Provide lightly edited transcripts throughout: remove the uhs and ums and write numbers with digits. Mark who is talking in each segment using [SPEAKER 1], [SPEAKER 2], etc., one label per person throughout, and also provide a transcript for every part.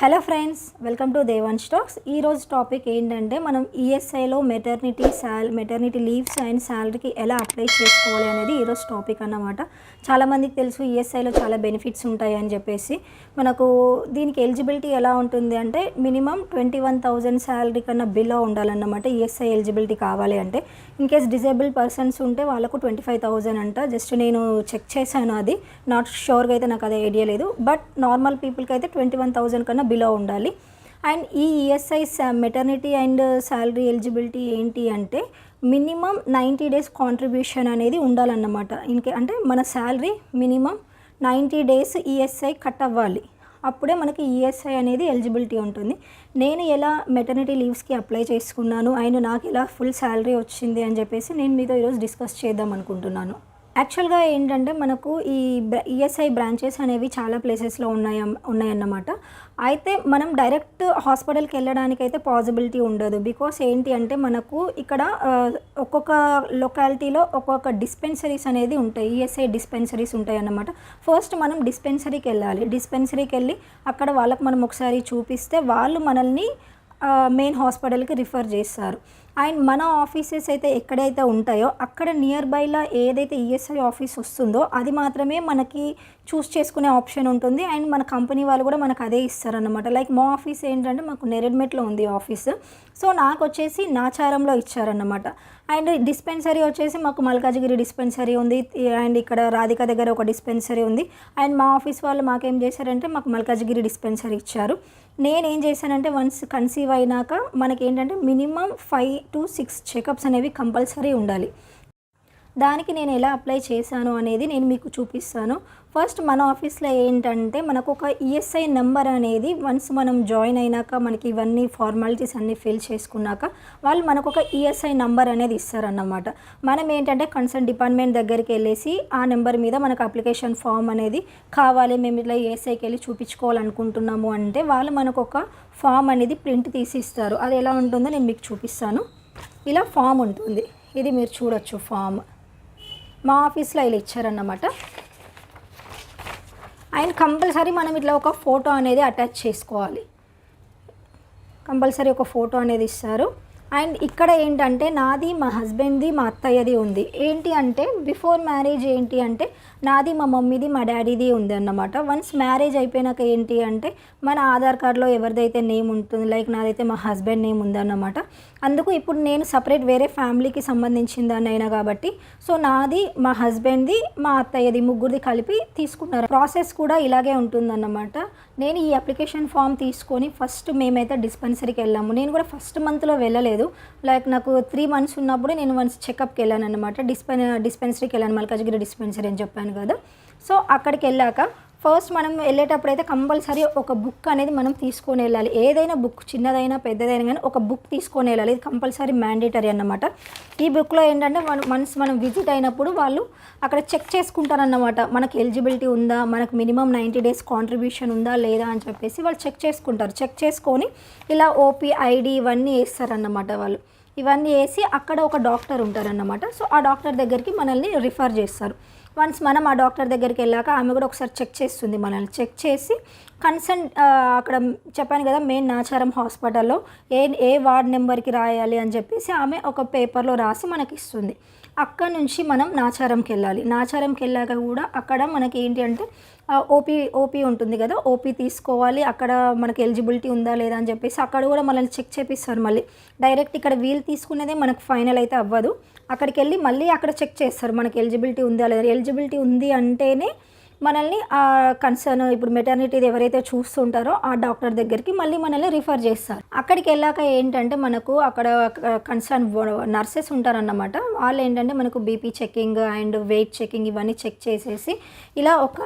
[SPEAKER 1] Hello friends, welcome to Devan stocks. ఈరోజు topic ఏంటంటే మనం ఈఎస్ఐలో మెటర్నిటీ లీవ్స్ అండ్ శాలరీకి ఎలా అప్లై చేసుకోవాలి అనేది ఈరోజు టాపిక్ అన్నమాట. చాలామందికి తెలుసు ఈఎస్ఐలో చాలా బెనిఫిట్స్ ఉంటాయి అని చెప్పేసి. మనకు దీనికి ఎలిజిబిలిటీ ఎలా ఉంటుంది అంటే మినిమం 21,000 శాలరీ కన్నా బిలో ఉండాలన్నమాట ఈఎస్ఐ ఎలిజిబిలిటీ కావాలి అంటే. ఇన్కేస్ డిజేబుల్ పర్సన్స్ ఉంటే వాళ్ళకు 25,000 అంట. జస్ట్ నేను చెక్ చేశాను, అది నాట్ షూర్గా అయితే నాకు అదే ఐడియా లేదు. బట్ నార్మల్ పీపుల్కి అయితే 21,000 కన్నా బిలో ఉండాలి. అండ్ ఈ ESI maternity and salary eligibility ఏంటి అంటే మినిమం 90 days కాంట్రిబ్యూషన్ అనేది ఉండాలన్నమాట. అంటే మన salary minimum 90 days ESI cut అవ్వాలి, అప్పుడే మనకి ఈఎస్ఐ అనేది ఎలిజిబిలిటీ ఉంటుంది. నేను ఎలా మెటర్నిటీ లీవ్స్కి అప్లై చేసుకున్నాను అండ్ నాకు ఎలా ఫుల్ శాలరీ వచ్చింది అని చెప్పేసి నేను మీతో ఈరోజు డిస్కస్ చేద్దాం అనుకుంటున్నాను. యాక్చువల్గా ఏంటంటే మనకు ఈ ఈఎస్ఐ బ్రాంచెస్ అనేవి చాలా ప్లేసెస్లో ఉన్నాయన్నమాట. అయితే మనం డైరెక్ట్ హాస్పిటల్కి వెళ్ళడానికైతే పాసిబిలిటీ ఉండదు. బికాస్ ఏంటి అంటే మనకు ఇక్కడ ఒక్కొక్క లొకాలిటీలో ఒక్కొక్క డిస్పెన్సరీస్ అనేది ఉంటాయి, ఈఎస్ఐ డిస్పెన్సరీస్ ఉంటాయి అన్నమాట. ఫస్ట్ మనం డిస్పెన్సరీకి వెళ్ళాలి. డిస్పెన్సరీకి వెళ్ళి అక్కడ వాళ్ళకి మనం ఒకసారి చూపిస్తే వాళ్ళు మనల్ని మెయిన్ హాస్పిటల్కి రిఫర్ చేస్తారు. అండ్ మన ఆఫీసెస్ అయితే ఎక్కడైతే ఉంటాయో అక్కడ నియర్ బైలో ఏదైతే ఈఎస్ఐ ఆఫీస్ వస్తుందో అది మాత్రమే మనకి చూస్ చేసుకునే ఆప్షన్ ఉంటుంది. అండ్ మన కంపెనీ వాళ్ళు కూడా మనకు అదే ఇస్తారన్నమాట. లైక్ మా ఆఫీస్ ఏంటంటే మాకు నెరెడ్మెట్లో ఉంది ఆఫీస్, సో నాకు వచ్చేసి నాచారంలో ఇచ్చారన్నమాట. అండ్ డిస్పెన్సరీ వచ్చేసి మాకు మల్కాజ్గిరి డిస్పెన్సరీ ఉంది, అండ్ ఇక్కడ రాధిక దగ్గర ఒక డిస్పెన్సరీ ఉంది. అండ్ మా ఆఫీస్ వాళ్ళు మాకేం చేశారంటే మాకు మల్కాజ్గిరి డిస్పెన్సరీ ఇచ్చారు. నేనేం చేశానంటే వన్స్ కన్సీవ్ అయినాక మనకి ఏంటంటే మినిమం 5 to 6 చెకప్స్ అనేవి కంపల్సరీ ఉండాలి. దానికి నేను ఎలా అప్లై చేశాను అనేది నేను మీకు చూపిస్తాను. ఫస్ట్ మన ఆఫీస్లో ఏంటంటే మనకు ఒక ఈఎస్ఐ నెంబర్ అనేది వన్స్ మనం జాయిన్ అయినాక మనకి ఇవన్నీ ఫార్మాలిటీస్ అన్నీ ఫిల్ చేసుకున్నాక వాళ్ళు మనకు ఒక ఈఎస్ఐ నెంబర్ అనేది ఇస్తారన్నమాట. మనం ఏంటంటే కన్సర్న్ డిపార్ట్మెంట్ దగ్గరికి వెళ్ళేసి ఆ నెంబర్ మీద మనకు అప్లికేషన్ ఫామ్ అనేది కావాలి, మేము ఇట్లా ఈఎస్ఐకి వెళ్ళి చూపించుకోవాలనుకుంటున్నాము అంటే వాళ్ళు మనకు ఒక ఫామ్ అనేది ప్రింట్ తీసి ఇస్తారు. అది ఎలా ఉంటుందో నేను మీకు చూపిస్తాను. ఇలా ఫామ్ ఉంటుంది, ఇది మీరు చూడొచ్చు. ఫామ్ మా ఆఫీస్లో ఇలా ఇచ్చారన్నమాట. అండ్ కంపల్సరీ మనం ఇట్లా ఒక ఫోటో అనేది అటాచ్ చేసుకోవాలి. కంపల్సరీ ఒక ఫోటో అనేది ఇస్తారు. అండ్ ఇక్కడ ఏంటంటే నాది, మా హస్బెండ్ది, మా అత్తయ్యది ఉంది. ఏంటి అంటే బిఫోర్ మ్యారేజ్ ఏంటి అంటే నాది, మా మమ్మీది, మా డాడీది ఉంది అన్నమాట. వన్స్ మ్యారేజ్ అయిపోయినాక ఏంటి అంటే మన ఆధార్ కార్డులో ఎవరిదైతే నేమ్ ఉంటుంది, లైక్ నాదైతే మా హస్బెండ్ నేమ్ ఉందన్నమాట. అందుకు ఇప్పుడు నేను సపరేట్ వేరే ఫ్యామిలీకి సంబంధించిన దాన్ని అయినా కాబట్టి సో నాది, మా హస్బెండ్ది, మా అత్తయ్యది ముగ్గురిది కలిపి తీసుకున్నారు. ప్రాసెస్ కూడా ఇలాగే ఉంటుందన్నమాట. నేను ఈ అప్లికేషన్ ఫామ్ తీసుకొని ఫస్ట్ మేమైతే డిస్పెన్సరీకి వెళ్ళాము. నేను కూడా ఫస్ట్ మంత్లో వెళ్ళలేదు. లైక్ నాకు 3 months ఉన్నప్పుడు నేను వన్స్ చెకప్కి వెళ్ళాను అనమాట. డిస్పెన్సరీకి వెళ్ళాను, మల్కాజ్గిరి డిస్పెన్సరీ అని చెప్పాను కదా. సో అక్కడికి వెళ్ళాక ఫస్ట్ మనం వెళ్ళేటప్పుడు అయితే కంపల్సరీ ఒక బుక్ అనేది మనం తీసుకొని వెళ్ళాలి. ఏదైనా బుక్, చిన్నదైనా పెద్దదైనా కానీ ఒక బుక్ తీసుకొని వెళ్ళాలి. ఇది కంపల్సరీ మ్యాండేటరీ అన్నమాట. ఈ బుక్లో ఏంటంటే వన్స్ మనం విజిట్ అయినప్పుడు వాళ్ళు అక్కడ చెక్ చేసుకుంటారన్నమాట. మనకు ఎలిజిబిలిటీ ఉందా, మనకు మినిమం 90 days కాంట్రిబ్యూషన్ ఉందా లేదా అని చెప్పేసి వాళ్ళు చెక్ చేసుకుంటారు. చెక్ చేసుకొని ఇలా ఓపీ ఐడి ఇవన్నీ వేస్తారన్నమాట. వాళ్ళు ఇవన్నీ వేసి అక్కడ ఒక డాక్టర్ ఉంటారన్నమాట. సో ఆ డాక్టర్ దగ్గరికి మనల్ని రిఫర్ చేస్తారు. వన్స్ మనం ఆ డాక్టర్ దగ్గరికి వెళ్ళాక ఆమె కూడా ఒకసారి చెక్ చేస్తుంది మనల్ని. చెక్ చేసి కన్సర్న్ అక్కడ చెప్పాను కదా మెయిన్ నాచారం హాస్పిటల్లో ఏ వార్డ్ నెంబర్కి రాయాలి అని చెప్పేసి ఆమె ఒక పేపర్లో రాసి మనకి ఇస్తుంది. అక్కడ నుంచి మనం నాచారంకి వెళ్ళాలి. నాచారంకి వెళ్ళాక కూడా అక్కడ మనకి ఏంటి అంటే ఓపీ ఉంటుంది కదా, ఓపీ తీసుకోవాలి. అక్కడ మనకి ఎలిజిబిలిటీ ఉందా లేదా అని చెప్పేసి అక్కడ కూడా మనల్ని చెక్ చేపిస్తారు. మళ్ళీ డైరెక్ట్ ఇక్కడ వీలు తీసుకునేదే మనకు ఫైనల్ అయితే అవ్వదు. అక్కడికి వెళ్ళి మళ్ళీ అక్కడ చెక్ చేస్తారు మనకి ఎలిజిబిలిటీ ఉందా లేదా. ఎలిజిబిలిటీ ఉంది అంటేనే మనల్ని ఆ కన్సర్న్ ఇప్పుడు మెటర్నిటీది ఎవరైతే చూస్తుంటారో ఆ డాక్టర్ దగ్గరికి మళ్ళీ మనల్ని రిఫర్ చేస్తారు. అక్కడికి వెళ్ళాక ఏంటంటే మనకు అక్కడ కన్సర్న్ నర్సెస్ ఉంటారన్నమాట. వాళ్ళు ఏంటంటే మనకు BP checking and weight checking ఇవన్నీ చెక్ చేసేసి ఇలా ఒక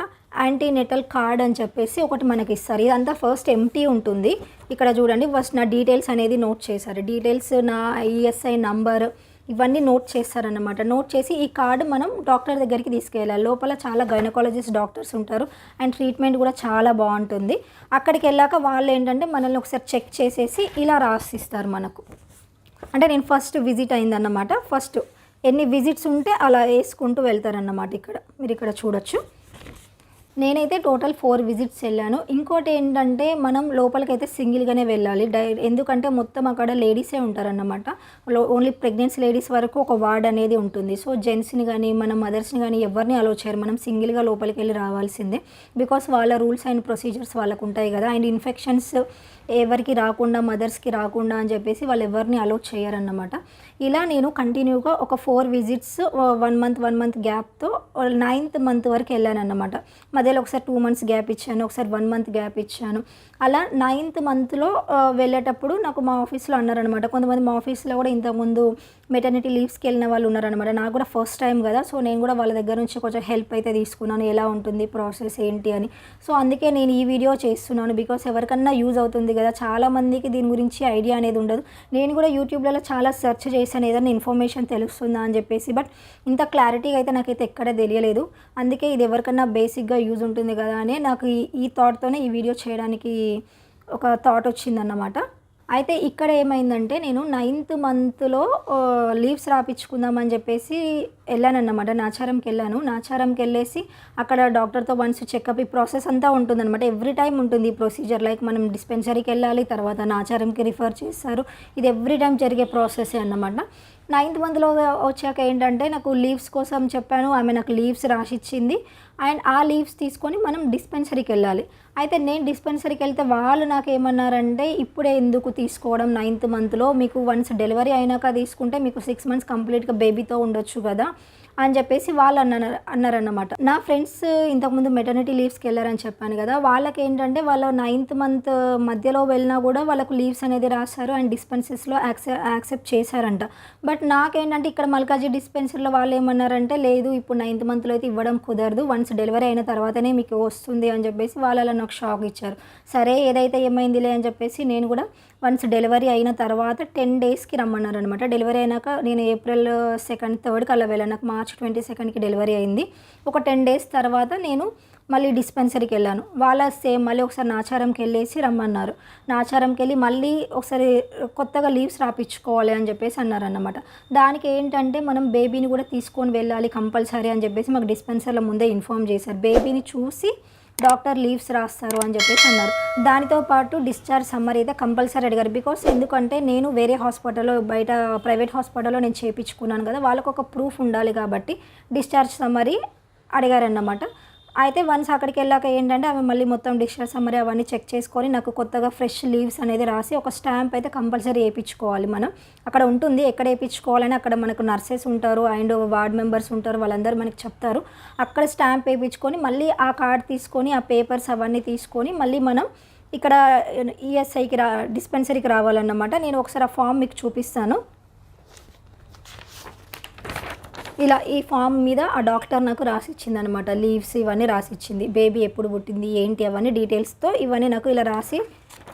[SPEAKER 1] యాంటీనెటల్ కార్డ్ అని చెప్పేసి ఒకటి మనకి ఇస్తారు. ఇదంతా ఫస్ట్ ఎంటీ ఉంటుంది. ఇక్కడ చూడండి, ఫస్ట్ నా డీటెయిల్స్ అనేది నోట్ చేశారు. డీటెయిల్స్, నా ఈఎస్ఐ నంబర్ ఇవన్నీ నోట్ చేస్తారన్నమాట. నోట్ చేసి ఈ కార్డు మనం డాక్టర్ దగ్గరికి తీసుకెళ్ళాలి. లోపల చాలా గైనకాలజిస్ట్ డాక్టర్స్ ఉంటారు అండ్ ట్రీట్మెంట్ కూడా చాలా బాగుంటుంది. అక్కడికి వెళ్ళాక వాళ్ళు ఏంటంటే మనల్ని ఒకసారి చెక్ చేసేసి ఇలా రాసిస్తారు మనకు. అంటే నేను ఫస్ట్ విజిట్ అయిందన్నమాట. ఫస్ట్ ఎన్ని విజిట్స్ ఉంటే అలా వేసుకుంటూ వెళ్తారన్నమాట. ఇక్కడ మీరు ఇక్కడ చూడొచ్చు. నేనైతే టోటల్ 4 విజిట్స్ వెళ్ళాను. ఇంకోటి ఏంటంటే మనం లోపలికైతే సింగిల్‌గానే వెళ్ళాలి. ఎందుకంటే మొత్తం అక్కడ లేడీసే ఉంటారన్నమాట. ఓన్లీ ప్రెగ్నెన్సీ లేడీస్ వరకు ఒక వార్డ్ అనేది ఉంటుంది. సో జెంట్స్‌ని గానీ, మన మదర్స్‌ని గానీ ఎవరిని అలో చేయరు. మనం సింగిల్‌గా లోపలికెళ్ళి రావాల్సిందే. బికాస్ వాళ్ళ రూల్స్ అండ్ ప్రొసీజర్స్ వాళ్ళకుంటాయి కదా! అండ్ ఇన్ఫెక్షన్స్ ఎవరికి రాకుండా, మదర్స్‌కి రాకుండా అని చెప్పేసి వాళ్ళు ఎవరిని అలో చేయరన్నమాట. ఇలా నేను కంటిన్యూగా ఒక 4 విజిట్స్ 1 మంత్ గ్యాప్‌తో 9th మంత్ వరకు వెళ్ళానన్నమాట. మధ్యలో ఒకసారి 2 మంత్స్ గ్యాప్ ఇచ్చాను, ఒకసారి 1 మంత్ గ్యాప్ ఇచ్చాను. అలా 9th మంత్‌లో వెళ్ళేటప్పుడు నాకు మా ఆఫీస్‌లో అన్నారనమాట. కొంతమంది మా ఆఫీస్‌లో కూడా ఇంతకుముందు మెటర్నిటీ లీవ్స్‌కి వెళ్ళిన వాళ్ళు ఉన్నారనమాట. నాకు కూడా ఫస్ట్ టైం కదా! సో నేను కూడా వాళ్ళ దగ్గర నుంచి కొంచెం హెల్ప్ అయితే తీసుకున్నాను. ఎలా ఉంటుంది ప్రాసెస్ ఏంటి అని. సో అందుకే నేను ఈ వీడియో చేస్తున్నాను. బికాస్ ఎవరికన్నా యూజ్ అవుతుంది కదా! చాలామందికి దీని గురించి ఐడియా అనేది ఉండదు. నేను కూడా యూట్యూబ్‌లలో చాలా సెర్చ్ చేశాను ఏదైనా ఇన్ఫర్మేషన్ తెలుస్తుందా అని చెప్పేసి. బట్ ఇంత క్లారిటీగా అయితే నాకైతే ఎక్కడ తెలియలేదు. అందుకే ఇది ఎవరికన్నా బేసిక్‌గా యూజ్ ఉంటుంది కదా అని నాకు ఈ థాట్‌తోనే ఈ వీడియో చేయడానికి ఒక థాట్ వచ్చిందన్నమాట. అయితే ఇక్కడ ఏమైందంటే నేను 9th మంత్‌లో లీవ్స్ రాపిచ్చుకుందామని చెప్పేసి వెళ్ళానన్నమాట. నాచారంకెళ్ళాను. నాచారంకెళ్ళేసి అక్కడ డాక్టర్‌తో వన్స్ చెకప్ ఈ ప్రాసెస్ అంతా ఉంటుందన్నమాట. ఎవ్రీ టైమ్ ఉంటుంది ఈ ప్రొసీజర్. లైక్ మనం డిస్పెన్సరీకి వెళ్ళాలి, తర్వాత నాచారంకి రిఫర్ చేస్తారు. ఇది ఎవ్రీ టైమ్ జరిగే ప్రాసెసే అన్నమాట. 9th మంత్‌లో వచ్చాక ఏంటంటే నాకు లీవ్స్ కోసం చెప్పాను. ఆమె నాకు లీవ్స్ రాసిచ్చింది. అండ్ ఆ లీవ్స్ తీసుకొని మనం డిస్పెన్సరీకి వెళ్ళాలి. అయితే నేను డిస్పెన్సరీకి వెళ్తే వాళ్ళు నాకేమన్నారంటే, ఇప్పుడే ఎందుకు తీసుకోవడం 9th మంత్‌లో, మీకు వన్స్ డెలివరీ అయినాక తీసుకుంటే మీకు 6 మంత్స్ కంప్లీట్‌గా బేబీతో ఉండొచ్చు కదా అని చెప్పేసి వాళ్ళు అన్నారన్నమాట. నా ఫ్రెండ్స్ ఇంతకుముందు మెటర్నిటీ లీవ్స్‌కి వెళ్ళారని చెప్పాను కదా! వాళ్ళకేంటంటే వాళ్ళు 9th మంత్ మధ్యలో వెళ్ళినా కూడా వాళ్ళకు లీవ్స్ అనేది రాశారు అండ్ డిస్పెన్సరీస్‌లో యాక్సెప్ట్ చేశారంట. బట్ నాకేంటంటే ఇక్కడ మల్కాజీ డిస్పెన్సరీలో వాళ్ళు ఏమన్నారంటే, లేదు ఇప్పుడు 9th మంత్‌లో అయితే ఇవ్వడం కుదరదు. వన్స్ డెలివరీ అయిన తర్వాతనే మీకు వస్తుంది అని చెప్పేసి వాళ్ళు అలా నాకు షాక్ ఇచ్చారు. సరే ఏదైతే ఏమైందిలే అని చెప్పేసి నేను కూడా వన్స్ డెలివరీ అయిన తర్వాత 10 డేస్‌కి రమ్మన్నారనమాట. డెలివరీ అయినాక నేను ఏప్రిల్ 2, 3కి అలా వెళ్ళాను. నాకు మార్చ్ 22కి డెలివరీ అయింది. ఒక 10 డేస్ తర్వాత నేను మళ్ళీ డిస్పెన్సరీకి వెళ్ళాను. వాళ్ళ సేమ్ మళ్ళీ ఒకసారి నాచారంకి వెళ్ళేసి రమ్మన్నారు. నాచారంకి వెళ్ళి మళ్ళీ ఒకసారి కొత్తగా లీవ్స్ రాపిచ్చుకోవాలి అని చెప్పేసి అన్నారన్నమాట. దానికి ఏంటంటే మనం బేబీని కూడా తీసుకొని వెళ్ళాలి కంపల్సరీ అని చెప్పేసి మాకు డిస్పెన్సరీలో ముందే ఇన్ఫార్మ్ చేశారు. బేబీని చూసి డాక్టర్ లీవ్స్ రాస్తారు అని చెప్పేసి అన్నారు. దానితో పాటు డిశ్చార్జ్ సమ్మరీ అయితే కంపల్సరీ అడిగారు. బికాస్ ఎందుకంటే నేను వేరే హాస్పిటల్లో బయట ప్రైవేట్ హాస్పిటల్లో నేను చేయించుకున్నాను కదా! వాళ్ళకు ఒక ప్రూఫ్ ఉండాలి కాబట్టి డిశ్చార్జ్ సమ్మరీ అడిగారన్నమాట. అయితే వన్స్ అక్కడికి వెళ్ళాక ఏంటంటే ఆమె మళ్ళీ మొత్తం డిశ్చార్జ్ సమ్మరీ అవన్నీ చెక్ చేసుకొని నాకు కొత్తగా ఫ్రెష్ లీవ్స్ అనేది రాసి ఒక స్టాంప్ అయితే కంపల్సరీ వేయించుకోవాలి. మనం అక్కడ ఉంటుంది ఎక్కడ వేయించుకోవాలని, అక్కడ మనకు నర్సెస్ ఉంటారు అండ్ వార్డ్ మెంబర్స్ ఉంటారు, వాళ్ళందరూ మనకి చెప్తారు. అక్కడ స్టాంప్ వేయించుకొని మళ్ళీ ఆ కార్డ్ తీసుకొని ఆ పేపర్స్ అవన్నీ తీసుకొని మళ్ళీ మనం ఇక్కడ ఈఎస్ఐకి డిస్పెన్సరీకి రావాలన్నమాట. నేను ఒకసారి ఆ ఫామ్ మీకు చూపిస్తాను. ఇలా ఈ ఫామ్ మీద ఆ డాక్టర్ నాకు రాసిచ్చింది అనమాట. లీవ్స్ ఇవన్నీ రాసిచ్చింది. బేబీ ఎప్పుడు పుట్టింది ఏంటి అవన్నీ డీటెయిల్స్తో ఇవన్నీ నాకు ఇలా రాసి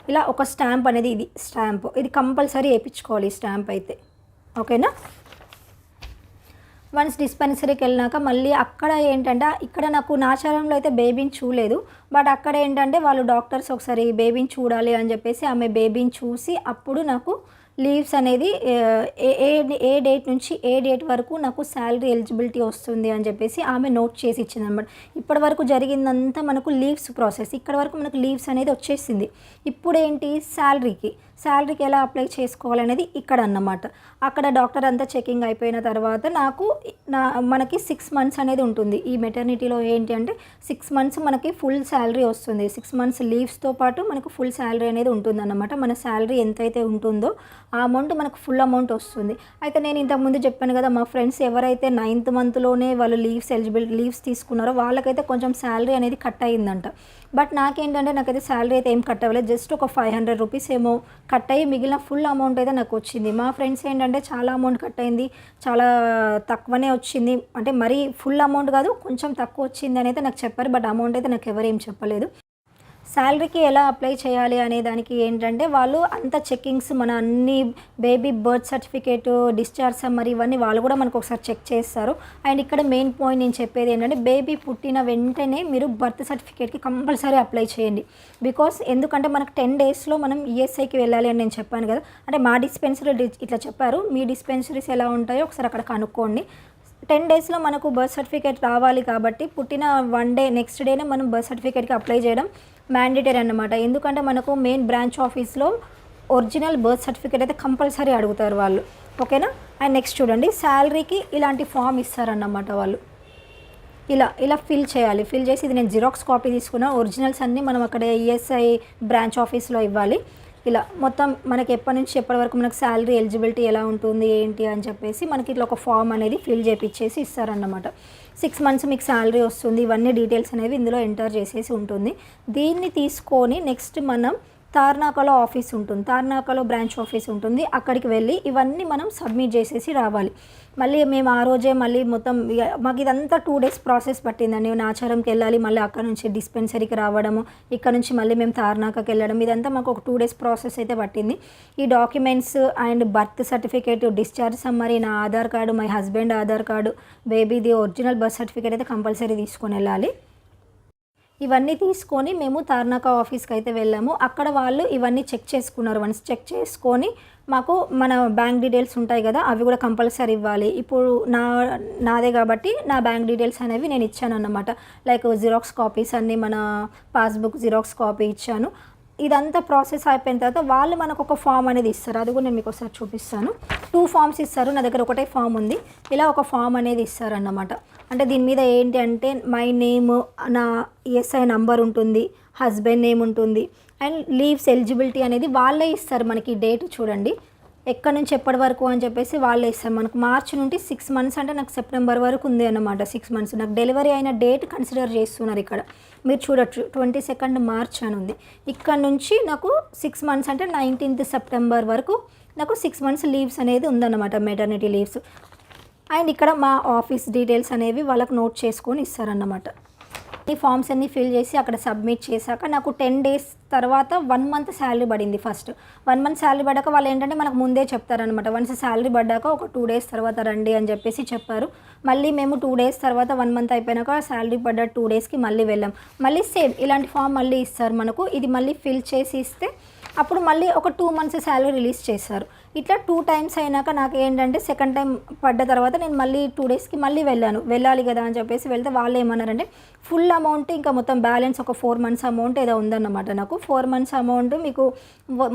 [SPEAKER 1] ఇలా ఒక స్టాంప్ అనేది, ఇది స్టాంప్, ఇది కంపల్సరీ వేయించుకోవాలి ఈ స్టాంప్ అయితే. ఓకేనా? వన్స్ డిస్పెన్సరీకి వెళ్ళినాక మళ్ళీ అక్కడ ఏంటంటే ఇక్కడ నాకు నాచారంలో అయితే బేబీని చూడలేదు. బట్ అక్కడ ఏంటంటే వాళ్ళు డాక్టర్స్ ఒకసారి బేబీని చూడాలి అని చెప్పేసి ఆమె బేబీని చూసి అప్పుడు నాకు లీవ్స్ అనేది ఏ డేట్ నుంచి ఏ డేట్ వరకు నాకు శాలరీ ఎలిజిబిలిటీ వస్తుంది అని చెప్పేసి ఆమె నోట్ చేసి ఇచ్చిందనమాట. ఇప్పటి వరకు జరిగిందంతా మనకు లీవ్స్ ప్రాసెస్, ఇక్కడ వరకు మనకు లీవ్స్ అనేది వచ్చేసింది. ఇప్పుడు ఏంటి శాలరీకి ఎలా అప్లై చేసుకోవాలనేది ఇక్కడ అన్నమాట. అక్కడ డాక్టర్ అంతా చెకింగ్ అయిపోయిన తర్వాత మనకి 6 మంత్స్ అనేది ఉంటుంది. ఈ మెటర్నిటీలో ఏంటి అంటే 6 మంత్స్ మనకి ఫుల్ శాలరీ వస్తుంది. 6 మంత్స్ లీవ్స్తో పాటు మనకు ఫుల్ శాలరీ అనేది ఉంటుందన్నమాట. మన శాలరీ ఎంతైతే ఉంటుందో ఆ అమౌంట్ మనకు ఫుల్ అమౌంట్ వస్తుంది. అయితే నేను ఇంతకుముందు చెప్పాను కదా, మా ఫ్రెండ్స్ ఎవరైతే 9th మంత్లోనే వాళ్ళు లీవ్స్ తీసుకున్నారో వాళ్ళకైతే కొంచెం శాలరీ అనేది కట్ అయ్యిందంట. బట్ నాకైతే శాలరీ అయితే ఏం కట్ అవ్వలేదు. జస్ట్ ఒక 500 రూపీస్ ఏమో కట్ అయ్యి మిగిలిన ఫుల్ అమౌంట్ అయితే నాకు వచ్చింది. మా ఫ్రెండ్స్ ఏంటంటే చాలా అమౌంట్ కట్ అయింది, చాలా తక్కువనే వచ్చింది, అంటే మరీ ఫుల్ అమౌంట్ కాదు కొంచెం తక్కువ వచ్చింది అని అయితే నాకు చెప్పారు. బట్ అమౌంట్ అయితే నాకు ఎవరేం చెప్పలేదు. శాలరీకి ఎలా అప్లై చేయాలి అనే దానికి ఏంటంటే వాళ్ళు అంత చెకింగ్స్ మన అన్ని baby birth certificate, discharge summary ఇవన్నీ వాళ్ళు కూడా మనకు ఒకసారి చెక్ చేస్తారు. అండ్ ఇక్కడ మెయిన్ పాయింట్ నేను చెప్పేది ఏంటంటే బేబీ పుట్టిన వెంటనే మీరు బర్త్ సర్టిఫికేట్కి కంపల్సరీ అప్లై చేయండి. బికాస్ ఎందుకంటే మనకు 10 డేస్లో మనం ఈఎస్ఐకి వెళ్ళాలి అని నేను చెప్పాను కదా. అంటే మా డిస్పెన్సరీ ఇట్లా చెప్పారు, మీ డిస్పెన్సరీస్ ఎలా ఉంటాయో ఒకసారి అక్కడ కనుక్కోండి. 10 డేస్లో మనకు బర్త్ సర్టిఫికేట్ రావాలి కాబట్టి పుట్టిన 1 డే నెక్స్ట్ డేనే మనం బర్త్ సర్టిఫికేట్కి అప్లై చేయడం మ్యాండేటరీ అన్నమాట. ఎందుకంటే మనకు మెయిన్ బ్రాంచ్ ఆఫీస్లో ఒరిజినల్ బర్త్ సర్టిఫికేట్ అయితే కంపల్సరీ అడుగుతారు వాళ్ళు, ఓకేనా. అండ్ నెక్స్ట్ చూడండి, శాలరీకి ఇలాంటి ఫామ్ ఇస్తారన్నమాట వాళ్ళు. ఇలా ఫిల్ చేయాలి. ఫిల్ చేసి ఇది నేను జిరాక్స్ కాపీ తీసుకున్నా, ఒరిజినల్స్ అన్నీ మనం అక్కడ ఈఎస్ఐ బ్రాంచ్ ఆఫీస్లో ఇవ్వాలి. ఇలా మొత్తం మనకి ఎప్పటి నుంచి ఎప్పటి వరకు మనకు శాలరీ ఎలిజిబిలిటీ ఎలా ఉంటుంది ఏంటి అని చెప్పేసి మనకి ఇట్లా ఒక ఫామ్ అనేది ఫిల్ చేపించేసి ఇస్తారన్నమాట. 6 మంత్స్ మీకు శాలరీ వస్తుంది, ఇవన్నీ డీటెయిల్స్ అనేవి ఇందులో ఎంటర్ చేసేసి ఉంటుంది. దీన్ని తీసుకొని నెక్స్ట్ మనం తార్నాకలో ఆఫీస్ ఉంటుంది, తార్నాకలో బ్రాంచ్ ఆఫీస్ ఉంటుంది, అక్కడికి వెళ్ళి ఇవన్నీ మనం సబ్మిట్ చేసేసి రావాలి. మళ్ళీ మేము ఆ రోజే మళ్ళీ మొత్తం మాకు ఇదంతా 2 డేస్ ప్రాసెస్ పట్టిందండి. నాచారంకి వెళ్ళాలి, మళ్ళీ అక్కడ నుంచి డిస్పెన్సరీకి రావడము, ఇక్కడ నుంచి మళ్ళీ మేము తార్నాకకి వెళ్ళడం, ఇదంతా మాకు ఒక 2 డేస్ ప్రాసెస్ అయితే పట్టింది. ఈ documents and birth certificate, discharge summary, నా Aadhaar card, my husband Aadhaar card, బేబీది ఒరిజినల్ బర్త్ సర్టిఫికేట్ అయితే కంపల్సరీ తీసుకొని వెళ్ళాలి. ఇవన్నీ తీసుకొని మేము తార్నాక ఆఫీస్కి అయితే వెళ్ళాము. అక్కడ వాళ్ళు ఇవన్నీ చెక్ చేసుకున్నారు. వన్స్ చెక్ చేసుకొని మాకు మన బ్యాంక్ డీటెయిల్స్ ఉంటాయి కదా, అవి కూడా కంపల్సరీ ఇవ్వాలి. ఇప్పుడు నాదే కాబట్టి నా బ్యాంక్ డీటెయిల్స్ అనేవి నేను ఇచ్చాను అన్నమాట. లైక్ జిరాక్స్ కాపీస్ అన్నీ, మన పాస్బుక్ జిరాక్స్ కాపీ ఇచ్చాను. ఇదంతా ప్రాసెస్ అయిపోయిన తర్వాత వాళ్ళు మనకు ఒక ఫామ్ అనేది ఇస్తారు. అది కూడా నేను మీకు ఒకసారి చూపిస్తాను. 2 ఫామ్స్ ఇస్తారు, నా దగ్గర ఒకటే ఫామ్ ఉంది. ఇలా ఒక ఫామ్ అనేది ఇస్తారన్నమాట. అంటే దీని మీద ఏంటి అంటే మై నేమ్, నా ఈఎస్ఐ నంబర్ ఉంటుంది, హస్బెండ్ నేమ్ ఉంటుంది, అండ్ లీవ్స్ ఎలిజిబిలిటీ అనేది వాళ్ళే ఇస్తారు. మనకి డేట్ చూడండి, ఎక్కడి నుంచి ఎప్పటి వరకు అని చెప్పేసి వాళ్ళే ఇస్తారు. మనకు మార్చి నుండి 6 మంత్స్ అంటే నాకు సెప్టెంబర్ వరకు ఉంది అన్నమాట. 6 మంత్స్ నాకు డెలివరీ అయిన డేట్ కన్సిడర్ చేస్తున్నారు ఇక్కడ. మీరు చూడొచ్చు 22 మార్చ్ అని ఉంది. ఇక్కడ నుంచి నాకు 6 మంత్స్ అంటే 19th సెప్టెంబర్ వరకు నాకు 6 మంత్స్ లీవ్స్ అనేది ఉందన్నమాట, మెటర్నిటీ లీవ్స్. అండ్ ఇక్కడ మా ఆఫీస్ డీటెయిల్స్ అనేవి వాళ్ళకు నోట్ చేసుకొని ఇస్తారన్నమాట. ఈ ఫామ్స్ అన్నీ ఫిల్ చేసి అక్కడ సబ్మిట్ చేశాక నాకు 10 డేస్ తర్వాత 1 మంత్ శాలరీ పడింది. ఫస్ట్ 1 మంత్ శాలరీ పడ్డాక వాళ్ళు ఏంటంటే మనకు ముందే చెప్తారనమాట. వన్స్ శాలరీ పడ్డాక ఒక 2 డేస్ తర్వాత రండి అని చెప్పేసి చెప్పారు. మళ్ళీ మేము 2 డేస్ తర్వాత 1 మంత్ అయిపోయినాక శాలరీ పడ్డ 2 డేస్కి మళ్ళీ వెళ్ళాం. మళ్ళీ సేమ్ ఇలాంటి ఫామ్ మళ్ళీ ఇస్తారు మనకు. ఇది మళ్ళీ ఫిల్ చేసి ఇస్తే అప్పుడు మళ్ళీ ఒక 2 మంత్స్ శాలరీ రిలీజ్ చేశారు. ఇట్లా 2 టైమ్స్ అయినాక నాకు ఏంటంటే సెకండ్ టైం పడ్డ తర్వాత నేను మళ్ళీ 2 డేస్కి మళ్ళీ వెళ్ళాలి కదా అని చెప్పేసి వెళ్తే వాళ్ళు ఏమన్నారంటే ఫుల్ అమౌంట్ ఇంకా మొత్తం బ్యాలెన్స్ ఒక 4 మంత్స్ అమౌంట్ ఏదో ఉందన్నమాట. నాకు 4 మంత్స్ అమౌంట్ మీకు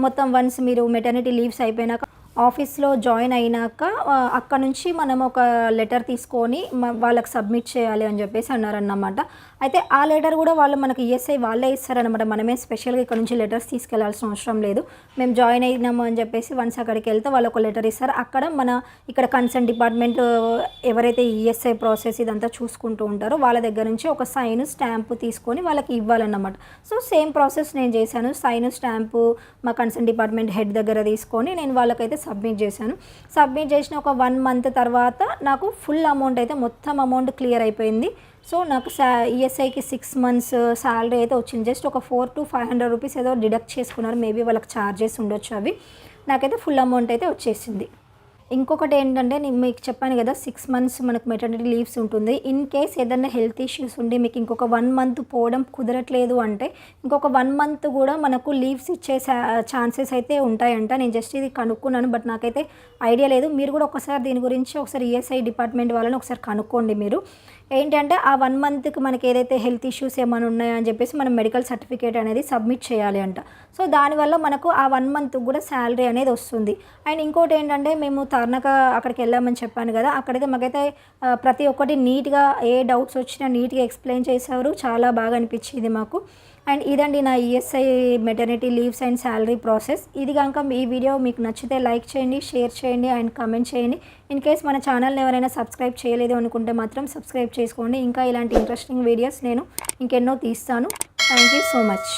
[SPEAKER 1] మొత్తం వన్స్ మీరు మెటర్నిటీ లీవ్స్ అయిపోయినాక ఆఫీస్లో జాయిన్ అయినాక అక్కడ నుంచి మనం ఒక లెటర్ తీసుకొని వాళ్ళకి సబ్మిట్ చేయాలి అని చెప్పేసి అన్నారన్నమాట. అయితే ఆ లెటర్ కూడా వాళ్ళు మనకి ఈఎస్ఐ వాళ్ళే ఇస్తారనమాట. మనమే స్పెషల్గా ఇక్కడ నుంచి లెటర్స్ తీసుకెళ్లాల్సిన అవసరం లేదు. మేము జాయిన్ అయినాము అని చెప్పేసి వన్స్ అక్కడికి వెళ్తే వాళ్ళు ఒక లెటర్ ఇస్తారు. అక్కడ ఇక్కడ కన్సర్న్ డిపార్ట్మెంట్ ఎవరైతే ఈఎస్ఐ ప్రాసెస్ ఇదంతా చూసుకుంటూ ఉంటారో వాళ్ళ దగ్గర నుంచి ఒక సైన్ స్టాంపు తీసుకొని వాళ్ళకి ఇవ్వాలన్నమాట. సో సేమ్ ప్రాసెస్ నేను చేశాను. సైన్ స్టాంపు మా కన్సర్న్ డిపార్ట్మెంట్ హెడ్ దగ్గర తీసుకొని నేను వాళ్ళకైతే సబ్మిట్ చేశాను. సబ్మిట్ చేసిన ఒక 1 మంత్ తర్వాత నాకు ఫుల్ అమౌంట్ అయితే మొత్తం అమౌంట్ క్లియర్ అయిపోయింది. సో నాకు ఈఎస్ఐకి 6 మంత్స్ శాలరీ అయితే వచ్చింది. జస్ట్ ఒక 400 to 500 రూపీస్ ఏదో డిడక్ట్ చేసుకున్నారు. మేబీ వాళ్ళకి ఛార్జెస్ ఉండొచ్చు అవి. నాకైతే ఫుల్ అమౌంట్ అయితే వచ్చేసింది. ఇంకొకటి ఏంటంటే నేను మీకు చెప్పాను కదా 6 మంత్స్ మనకు మెటర్నిటీ లీవ్స్ ఉంటుంది. ఇన్ కేస్ ఏదైనా హెల్త్ ఇష్యూస్ ఉండి మీకు ఇంకొక 1 మంత్ పోవడం కుదరట్లేదు అంటే ఇంకొక 1 మంత్ కూడా మనకు లీవ్స్ ఇచ్చే ఛాన్సెస్ అయితే ఉంటాయంట. నేను జస్ట్ ఇది కనుక్కున్నాను, బట్ నాకైతే ఐడియా లేదు. మీరు కూడా ఒకసారి దీని గురించి ఒకసారి ఈఎస్ఐ డిపార్ట్మెంట్ వాళ్ళని ఒకసారి కనుక్కోండి. మీరు ఏంటంటే ఆ 1 మంత్కి మనకి ఏదైతే హెల్త్ ఇష్యూస్ ఏమైనా ఉన్నాయా అని చెప్పేసి మనం మెడికల్ సర్టిఫికేట్ అనేది సబ్మిట్ చేయాలి అంట. సో దానివల్ల మనకు ఆ 1 మంత్ కూడా శాలరీ అనేది వస్తుంది. అండ్ ఇంకోటి ఏంటంటే మేము తార్నాక అక్కడికి వెళ్ళామని చెప్పాను కదా, అక్కడైతే మాకైతే ప్రతి ఒక్కటి నీట్గా ఏ డౌట్స్ వచ్చినా నీట్గా ఎక్స్ప్లెయిన్ చేశారు. చాలా బాగా అనిపించింది మాకు. అండ్ ఇదండి నా ESI maternity leaves and salary process. ఇది కనుక ఈ వీడియో మీకు నచ్చితే లైక్ చేయండి, షేర్ చేయండి అండ్ కామెంట్ చేయండి. ఇన్ కేస్ మన ఛానల్ని ఎవరైనా సబ్స్క్రైబ్ చేయలేదు అనుకుంటే మాత్రం సబ్స్క్రైబ్ చేసుకోండి. ఇంకా ఇలాంటి ఇంట్రెస్టింగ్ వీడియోస్ నేను ఇంకెన్నో తీస్తాను. Thank you so much.